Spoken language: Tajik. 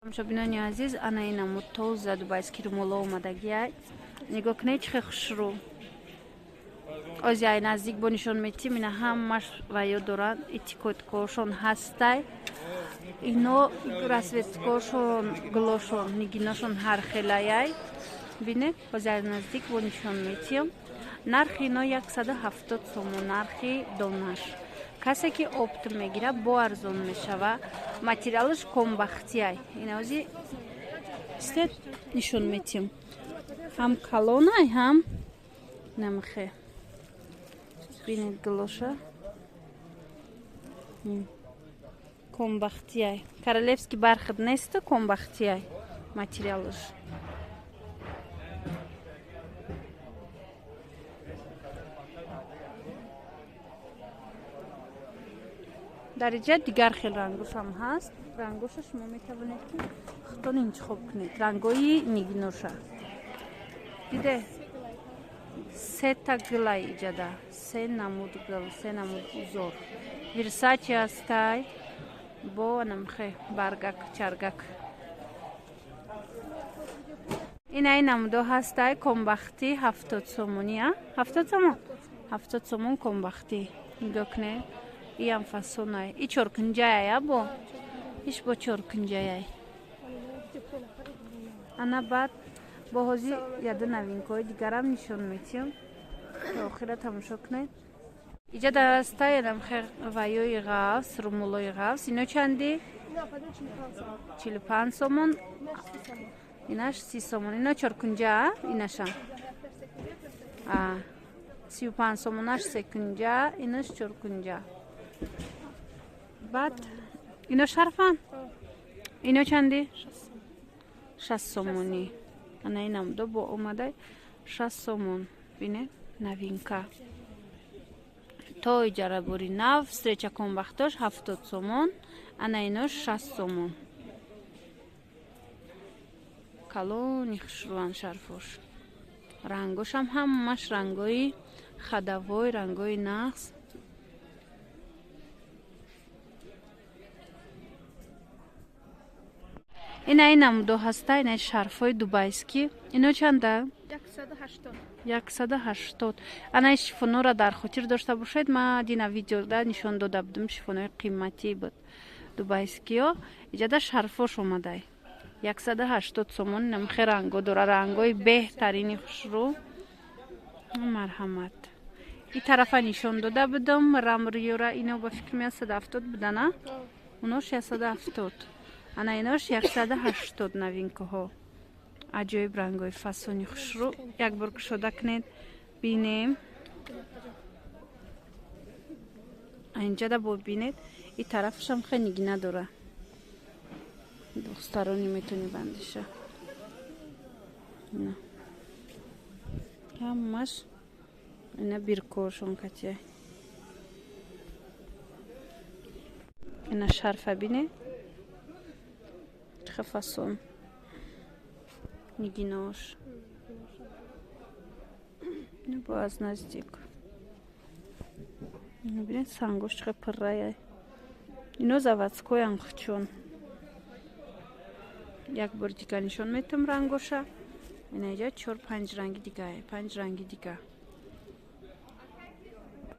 Тамошобинони азиз, ана ина тоза дубайский румоло омадагиай. Нигоҳ кунед чӣ хушрӯ. Озяй наздик бо нишон метим, ина ҳамаш ваё доранд, этикоткошон ҳастай. Ино расветкошон, глошон, нигиношон ҳар хелаяй. Бинед, озяй наздик бо нишон метим. Нархи ино 170 сомон, нархи донаш. Касе ки опт мегира бо арзон мешава. Материалш комбахтияй. Ина ози истед нишон метим. Ҳам калонай, ҳам намхе. Бинед глоша. Комбахтияй. Королевский бархат неста, комбахтияй. Материалш. дар инҷа дигар хел рангош ҳам ҳаст. Рангоша шумо метавонед ки худтон интихоб кунед. Рангои нигиноша. Диде сета гилай иҷада. Се намуд гил, се намуд узор. Версачи ҳастай. Бо намхе баргак, чаргак. Ина намудо ҳастай комбахти 70 сомони, 70 сомон. 70 сомон комбахти. Нигоҳ кунед. Иам фасонай. И чоркунҷая бо. Иш бо чоркунҷаяй. Ана баъд бо ҳози яда новинкаҳои дигарам нишон метиҳам. То охира тамошо кунед. Иҷа дар растай намхе ваёи ғафс, румулои ғафс. Ино чанди? 45 сомон. Инаш 30 сомон. Ино чоркунҷа, инаша. 35 сомонаш секунҷа, инаш чоркунҷа. Баъд ино шарфан? Ино чанди? 60 сомони. Ана инам до бо омадай 60 сомон. Бинед новинка. То иҷарабури нав, встреча комбахтош 70 сомон. Ана инош 60 сомон. Калони хушрӯан шарфош. Рангошам ҳамаш рангои хадавой, рангои нағз. Ина намудо ҳаста, ина шарфҳои дубайскӣ. Ино чанда? 180. Ана шифонора дар хотир дошта бошед. Ма дина видеода нишон дода будам шифонои қиматӣ буд. Дубайскиё. Иҷада шарфош омадай. 180 сомон. Намхе ранго дора. Рангои беҳтарини хушрӯ. Марҳамат. И тарафа нишон дода будам. Рамриёра ино ба фикр меяд 170 будана. Унош 170. Ана инош 180 новинкаҳо. Аҷоиб рангои фасони хушрӯ. Якбор кушода кунед. Бинем. Инҷада бо бинед. И тарафшам хеле нигина дора. Двухсторонний метони бандиша. Ҳамаш ина биркошон катия. Ина шарфа бинед. Чӣ фасон. Нигинош. Ина бо аз наздик. Ина бинед сангош чӣ пурраяй. Ино заводскоян хучон. Як бор дигар нишон метам рангоша. Ина иҷа 4-5 ранги дигар. 5 ранги дигар.